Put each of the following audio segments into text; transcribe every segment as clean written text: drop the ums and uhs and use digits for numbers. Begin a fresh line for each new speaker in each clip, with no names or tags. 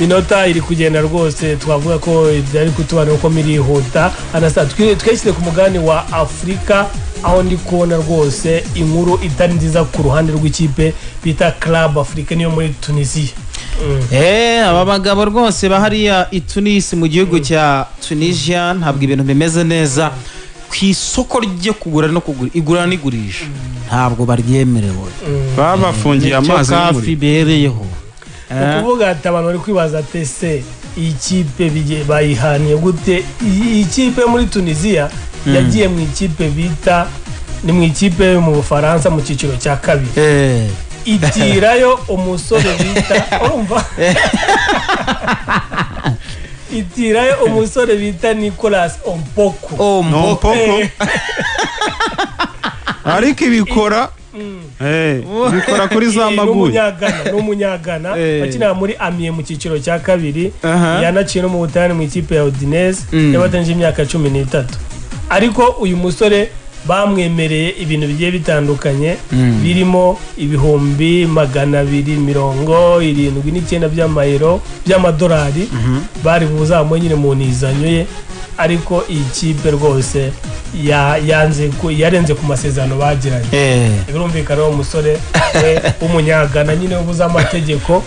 minota iri kugenda rwose twavuga ko ari kutubana uko mirihuta anasa tweshyire ku mugani wa Afrika aho ndi kubona rwose inkuru itari nziza ku ruhande rw'ikipe bita Club Afrique niyo muri Tunisia.
Aba bagabo rwose bahariya i Tunis mu gihugu cya Tunisia ntabwo ibintu bimeze neza ku isoko ryo kugura no kugura igura n'igurisha ntabwo baryemerewe
babafungiye amazi
y'umuri bereyeho
kuvuga ati abantu bari kwibaza tese ikipe bayihaniye gute ikipe muri Tunisia yagiye mu ikipe bita ni mu ikipe mu Bufaransa mu cyiciro cya kabiri itirayo umusore bita urumva itirayo umusore bita Nicolas Ompoko
ariko ibikora bikora kuri za maguye
n'umunyagana bakinira muri Amiens mu cyiciro cya kabiri yanaciye no mu Butaliyani mu ikipe ya Udinese yabatanije imyaka 13 ariko uyu musore bamwemereye ibintu bigiye bitandukanye birimo ibihumbi 279 by'amayero by'amadolari bari buzamuye nyine mu nizanyo ye ariko iyi kipe rwose yarenze ku masezerano bagiranye birumvikana uwo musore w'umunyagana nyine ubuza amategeko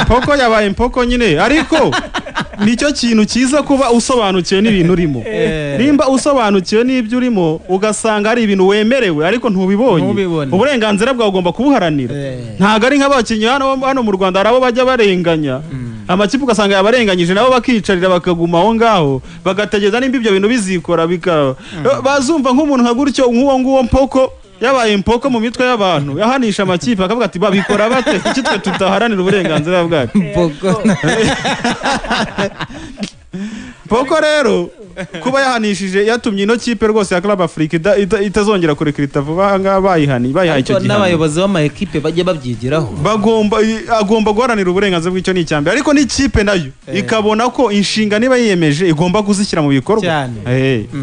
Mpoko yabaye Mpoko nyine ariko nicyo kintu cyiza kuba usobanukiwe n'ibintu urimo nimba usobanukiwe n'ibyo urimo ugasanga ari ibintu wemerewe ariko ntubibonye uburenganzira bwawe ugomba kubuharanira ntago ari nk'abakinnyi hano mu Rwanda harabo bajya barenganya amakipe ugasanga yabarenganyije nabo bakicarira bakaguma aho ngaho bagategeza nimba ibyo bintu bizikora bikaba bazumva nk'umuntu nka gutyo nk'uwo nguwo Mpoko yabaye Mpoko mu mitwe y'abantu yahanisha amakipe akavuga ati babikora bate kuki twe tutaharanira uburenganzira bwacu Mpoko rero kuba yahanishije yatumye ino kipe rwose ya Club Afrique itazongera kurekrita vuba bayihani bayihaye icyo gihe
n'abayobozi b'ama equipe bajye babyigiraho
agomba guharanira uburenganzira bw'icyo ni icyambere ariko ni kipe nayo ikabona ko inshinga niba yiyemeje igomba kuzishyira mu bikorwa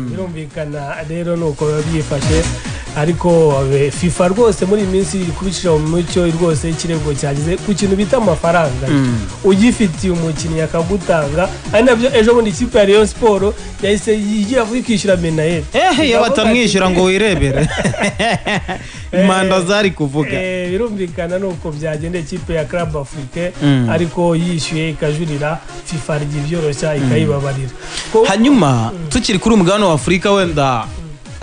birumvikana rero nuko byifashe ariko FIFA rwose muri minsi iri kubicira mu mucyo rwose ikirego cyagize ku kintu bita amafaranga ugifitiye umukinnyi akagutanga ari nabyo ejo bundi ikipe ya Rayon Sport yahise yigira kwishyura Menael
batamwishyura ngo wirebere imanda zari kuvuga
birumvikana nuko byagendeye ikipe ya Club Afrique ariko yishyuye ikajurira FIFA ry'ibyoroshya ikayibabarira
hanyuma tukiri kuri umugabane wa Afrika wenda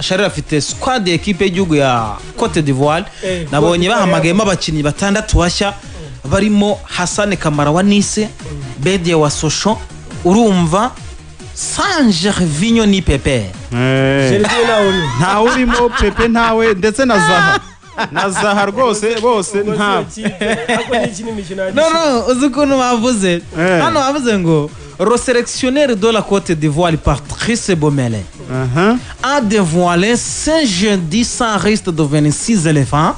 Sharira afite squad equipe y'igihugu ya Cote d'Ivoire nabonye bahamagayemo abakinnyi batandatu bashya barimo Hassan Kamara wa Nice Bede wa Sochaux urumva Sangervinho ni Pepe
nta urimo Pepe ntawe ndetse na Zaha rwose bose nta
no uzukuntu bavuze hano bavuze ngo le sélectionneur de la Côte d'Ivoire Patrice Bomele a dévoilé ce jeudi sans reste de 26 éléphants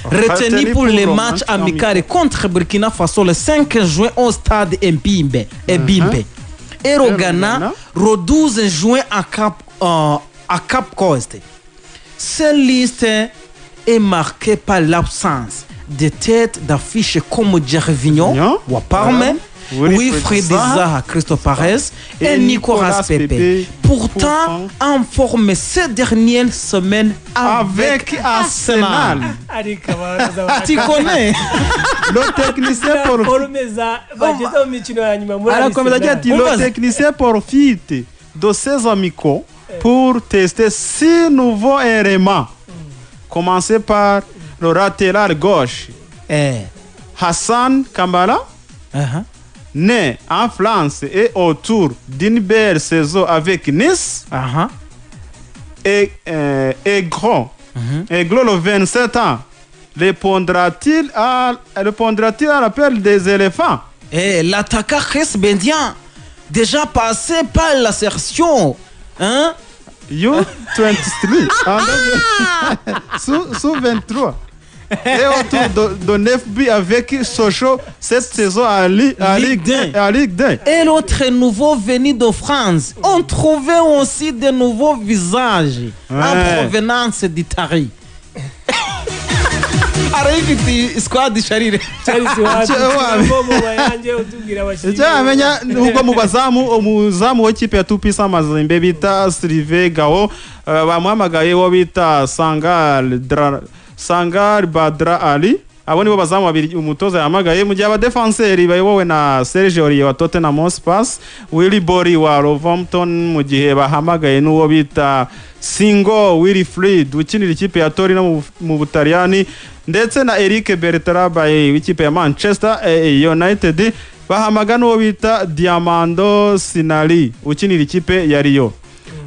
retenus pour les matchs amicaux contre Burkina Faso le 5 juin au stade Mbimbe et au Ghana le 12 juin à Cap Coast. Cette liste est marquée par l'absence de têtes d'affiche comme Gervinho, Waparme, Wilfried Zaha, Christophe Perez et Nicolas Pepe. Pourtant, en forme ces dernières semaines avec Arsenal. Tu connais
le technicien le technicien profite de ses amicaux pour tester 6 nouveaux éléments. Commencez par le latéral gauche Hassan Kamara, né en France et autour d'une belle saison avec Nice, et Gros, le 27 ans, répondra-t-il à l'appel des éléphants?
Et l'attaquant Chris Bendian, déjà passé par la sélection,
U23, sous 23. Et autour de 9 buts avec Sochaux cette saison à Ligue 2.
Et l'autre nouveau venu de France. On trouvait aussi de nouveaux visages en provenance d'Italie. arayifite squad sharire
Chelsea wacu mu bayange utubwira abashyi
cyamenya nubwo mu bazamu umuzamu w'ikipe ya Tupisa Amazembe bita Sylvain Gao bamuhamagaye wo bita Sangar Badra Ali abo nibo bazamu babiri umutoza yamagaye mu gihe abadefenseri bayobowe na Serge Aurier wa Tottenham Hotspur, Willy Bori wa Wolverhampton, mu gihe bahamagaye n'uwo bita Singo Wilfried ukinira ikipe ya Torino mu Butaliyani, ndetse na Eric Bertrand w'ikipe ya Manchester United. Bahamaga n'uwo bita Diamando Sinali ukinira ikipe ya Rio.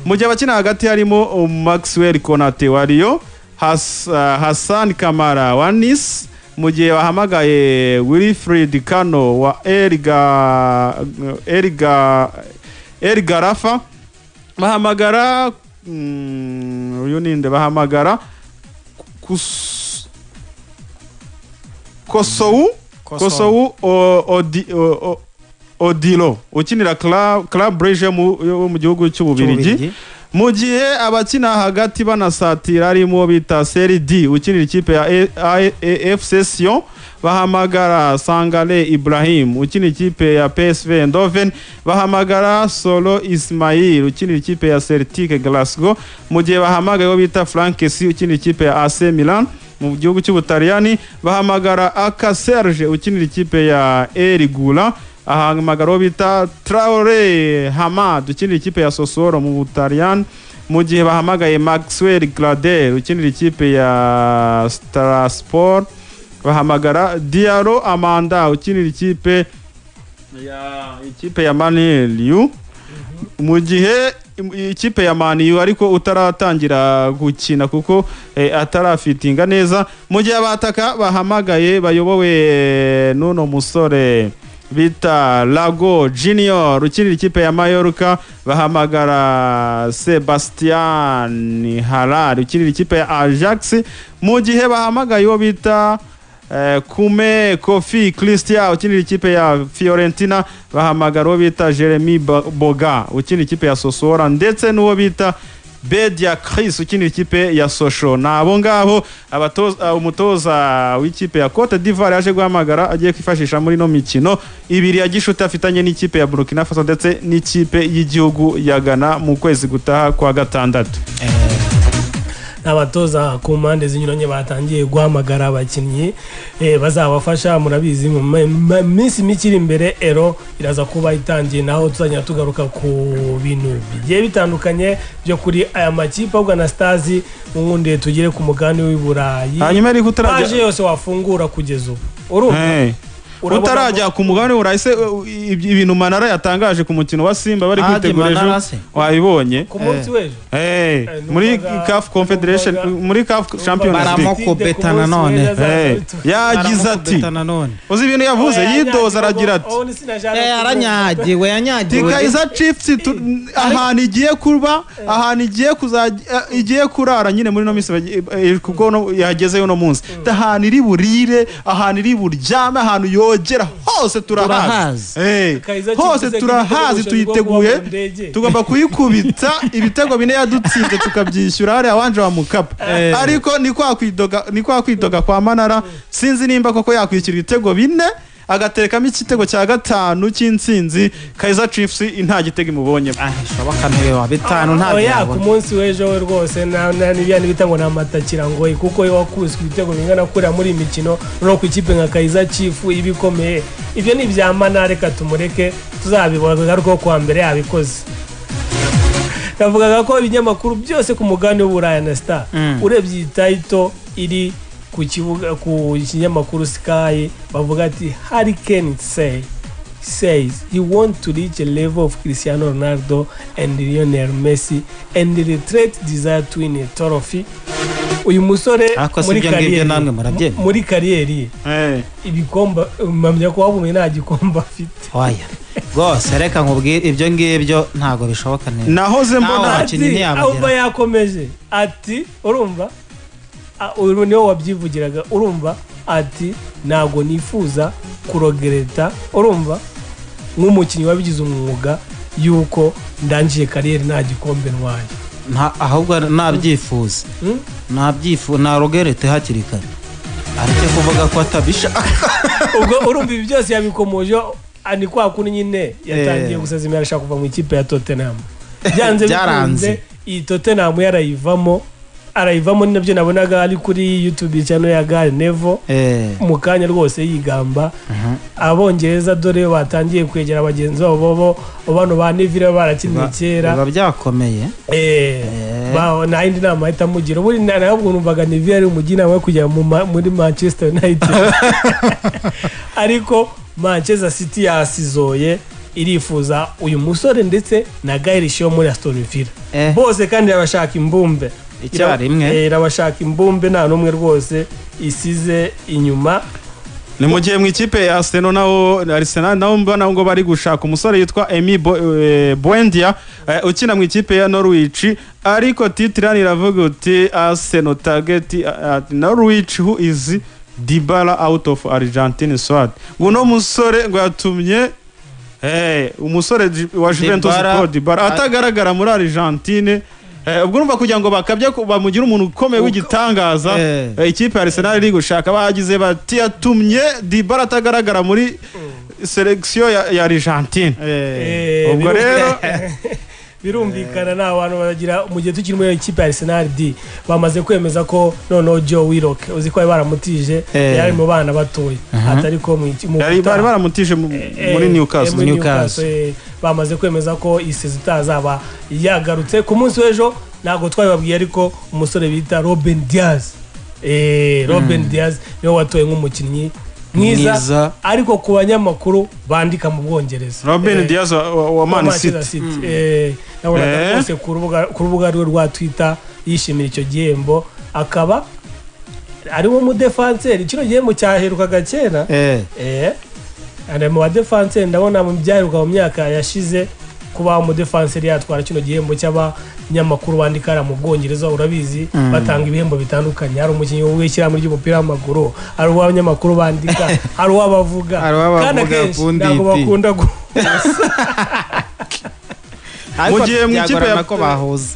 Mu gihe abakina hagati harimo Maxwell Konate wa Rio, Hassan Kamara wa Nice, mu gihe bahamagaye Wilfried Kano wa Erga Rafa. Bahamagara uyu ninde bahamagara Kosovu Odilo ukinira Club Brugge mu gihugu cy'Ububirigi. Mu gihe abakina hagati banasatira harimo bita Seri D ukinira ikipe ya FC Sion. Bahamagara Sangale Ibrahim ukinira ikipe ya PSV Eindhoven. Bahamagara Solo Ismail ukinira ikipe ya Celtic Glasgow. Mu gihe bahamagaye bita Frank Kessie ukinira ikipe ya AC Milan mu gihugu cy'Ubutaliyani. Bahamagara Aka Serge ukinira ikipe ya Erigula. Ahamagara bita Traoré Hamad ukinira ikipe ya Sassuolo mu Butaliyani. Mu gihe bahamagaye Maxwell Gladel ukinira ikipe ya Strasbourg. Bahamagara Diallo Amanda ukinira ikipe ya Man U. Mu gihe ikipe ya Man U ariko utaratangira gukina kuko atarafitinga neza. Mu gihe abataka bahamagaye bayobowe n'uno musore bita Lago Junior ukinira ikipe ya Mallorca. Bahamagara Sebastian Haller ukinira ikipe ya Ajax. Mu gihe bahamagaye uwo bita Kume Kofi Christian ukinira ikipe ya Fiorentina. Bahamagara uwo bita Jeremy Boga ukinira ikipe ya Sassuolo, ndetse n'uwo bita Bedia Chris ukinira ikipe ya Sochaux. Nabo ngabo umutoza w'ikipe ya Cote d'Ivoire yaje guhamagara agiye kwifashisha muri no mikino ibiri ya gishuti afitanye n'ikipe ya Burkina Faso ndetse n'ikipe y'igihugu ya Ghana mu kwezi gutaha kwa gatandatu.
Abatoza ku mpande zinyuranye batangiye guhamagara abakinnyi bazabafasha. Murabizi mu minsi mikiri imbere ero iraza kuba itangiye, naho tuzanya tugaruka ku bintu bigiye bitandukanye byo kuri aya makipe ahubwo na Stars mungunde tugire ku mugani w'Iburayi.
Hanyuma ari kutarajya
yose wafungura kugeza urumva
utarajya ku mugabane urahise ibintu Manara yatangaje ku mukino wa Simba bari kwitegura ejo wabibonye
ku munsi w'ejo
muri CAF Confederation muri CAF Champions League
baramukobetana none
yagize ati uzi ibintu yavuze yidoza aragira ati
aranyagiwe yanyagiwe
Kaizer Chiefs ahantu igiye kuba ahantu igiye kurara nyine muri no misi kuko yagezeyo no munsi ahantu iri burire ahantu iri buryame ahantu yogera hose turahazi hose turahazi tuyiteguye tugomba kuyikubita ibitego bine yadutsinze tukabyishyura hari awanje wa Mukapa ariko ni kwa kwidoga kwa Manara sinzi nimba koko yakwishyura ibitego bine agaterekamo igitego cya gatanu cy'insinzi Kaizer Chiefs nta gitego imubonye
shoboka ntewe bitanu nta
byabo ku munsi w'ejo rwose n'ibyantu bitango n'amatakira ngo kuko wakuzwe ibitego bingana kurira muri imikino no ku ikipe nka Kaizer Chiefs ibikomeye ibyo ni bya Manara reka tumureke tuzabibona ariko kwa mbere yabikoze. Navugaga ko ibinyamakuru byose ku mugani w'Uburayi na Star urebye title iri ku kibuga ku kinyamakuru Sky bavuga ati Harry Kane says he wants to reach a level of Cristiano Ronaldo and Lionel Messi and reiterate desire to win a trophy. Uyu musore muri kariyeri ibikomba mpamya ko wabumwe nta gikomba afite.
Oya gose reka nkubwire ibyo ngibyo ntago bishoboka neza.
Nahoze mbona
abakinnyi
aba yakomeje ati urumva uru niyo wabyivugiraga urumva ati nago nifuza kurogereta urumva nk'umukinnyi wabigize umwuga yuko ndangiye kariyeri nta gikombe ntwaye
ahubwo nabyifuza nabyifuza narogerete hakiri kare areke kuvuga ko atabishaka
ubwo urumva ibi byose yabikomoje ni kwa kundi nyine yatangiye gusezimira ashaka kuva mu ikipe ya Tottenham byanze bikunze iyi Tottenham arayivamo ni nabyo nabonaga ari kuri YouTube channel ya Gary Neville mu kanya rwose yigamba abongereza dore batangiye kwegera abagenzi babo bano ba Neville barakinnye kera
biba byakomeye
nta yindi nama ahita amugira ubundi ntabwo numvaga Neville ari umugina we kujya muri Manchester United ariko Manchester City yasizoye irifuza uyu musore ndetse na Grealish yo muri Aston Villa bose kandi abashaka imbumbe
icyarimwe
irabashaka imbumbe nta numwe rwose isize inyuma
ni mu gihe mu ikipe ya Arsenal naho mbona ngo bari gushaka umusore yitwa Emi Buendia ukina mu ikipe ya Norwich ariko titirani iravuga uti Arsenal target Norwich who is Dybala out of Argentine squad uno musore ngo yatumye umusore wa Juventus Dybala atagaragara muri Argentine ubwo urumva kugira ngo bakabye bamugira umuntu ukomeye w'igitangaza ikipe ya Arsenal iri gushaka bagize bati yatumye Dybala atagaragara muri selection ya Argentine ubwo rero
birumvikana na abantu bagira mu gihe tukiri muri ikipe ya Arsenal bamaze kwemeza ko noneho Joe Willock uzi ko baramutije yari mu bana batoye atari ko mu
bari baramutije muri Newcastle
bamaze kwemeza ko isizi itazaba yagarutse ku munsi w'ejo ntago twabibabwiye ariko umusore bita Ruben Dias Ruben Dias niwe watoye nk'umukinnyi mwiza ariko ku banyamakuru bandika mu Bwongereza
Ruben Dias wa Man City
nabonaga rwose ku rubuga rwe rwa Twitter yishimira icyo gihembo akaba ari wo mu defenseur kino gihembo cyaherukaga kera ari mu defenseur ndabona mu byaheruka mu myaka yashize kuba mu defenseur yatwara kino gihembo cy'abanyamakuru bandikara mu Bwongereza urabizi batanga ibihembo bitandukanye hari umukinnyi w'ishyira muri ry'umupira w'amaguru hari uw'abanyamakuru bandika hari uwabavuga kandi akenshi ntabwo bakunda
mu gihe mu ikipe ya ko bahuza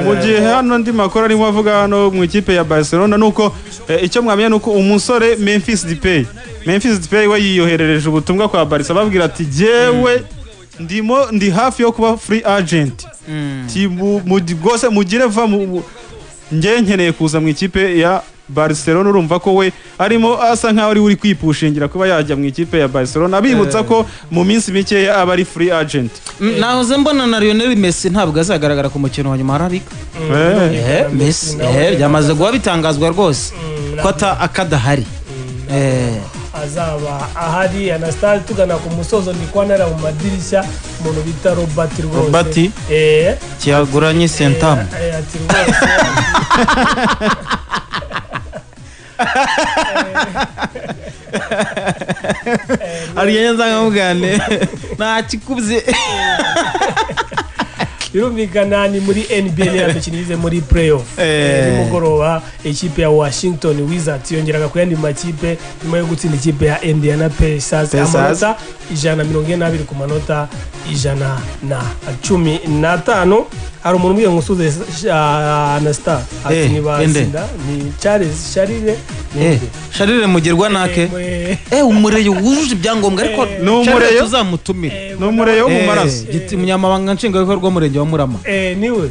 mu gihe hano ndi makuru arimo avuga hano mu ikipe ya Barcelona nuko icyo mwamenya nuko umusore Memphis Depay we yiyoherereje ubutumwa kwa Barca babwira ati jewe ndi hafi yo kuba free agent rwose mugire va nge nkeneye kuza mu ikipe ya Barcelona urumva ko we arimo asa nkaho ari uri kwipushingira kuba yajya mu ikipe ya Barcelona abibutsa ko mu minsi mike aba ari free agent
nahoze mbona na Lionel Messi ntabwo azagaragara ku mukino wa nyuma ararika Messi byamaze guha bitangazwa rwose ko akadahari
azaba ahari Anastase tugana ku musozo ndi kwanara mu madirishya umuntu bita Robert
cyaguranye Sentam
ati rwose
ariye nzanga mugane nta kikubye
birumvikana ni muri NBA yakinize muri playoff nimugoroba ikipe ya Washington Wizards yongeraga ku yandi makipe nyuma yo gutsinda ikipe ya Indiana Pacers amanota 142 ku manota 115 hari umuntu umwe ngusuze Anastase ati ni basinda ni Charles
Charles Mugerwa nake umureyo wujuje ibyangombwa ariko
n'umureyo
tuzamutumire
n'umureyo mu maraso
giti munyamabanga nshingabikorwa w'umurenge wa Murama
niwe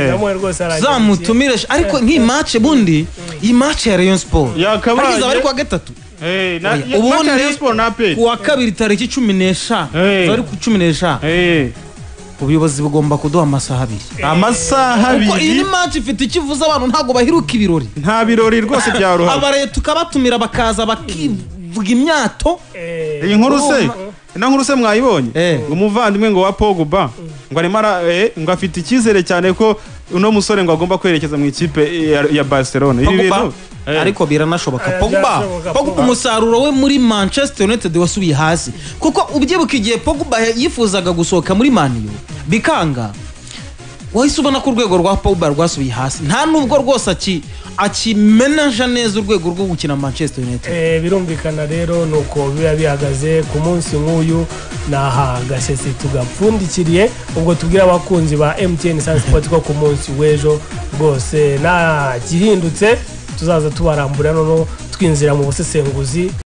namwe rwose
zamutumire ariko nk'iyi match bundi iyi match ya Rayon Sport yakabaye ari kwa gatatu
ubundi Rayon Sport na pe
kuwa kabiri tariki 15 ari ku 15 ubuyobozi bugomba kuduha amasaha abiri iyi match ifite ikivuza abantu ntago bahiruka ibirori
nta birori rwose bya ruha
abare tukabatumira bakaza bakivuga imyato
iyi nkuru se mwayibonye umuvandimwe ngo wa Pogba ngo arimara ngo afite icyizere cyane ko uno musore ngo agomba kwerekeza mu ikipe ya Barcelona ibi bintu
ariko biranashoboka Pogba umusaruro we muri Manchester United wasubiye hasi kuko ubyibuka igihe Pogba yifuzaga gusohoka muri Man U bikanga wahise ubona ko urwego rwa Pogba rwasubiye hasi nta nubwo rwose akimenaje neza urwego rwo gukina Manchester United
birumvikana rero nuko biba bihagaze ku munsi nk'uyu naha gasese tugapfundikiriye ubwo tubwira abakunzi ba MTN Sport ko ku munsi w'ejo rwose nta gihindutse tuzaza tubarambura noneho twinzira mu busesenguzi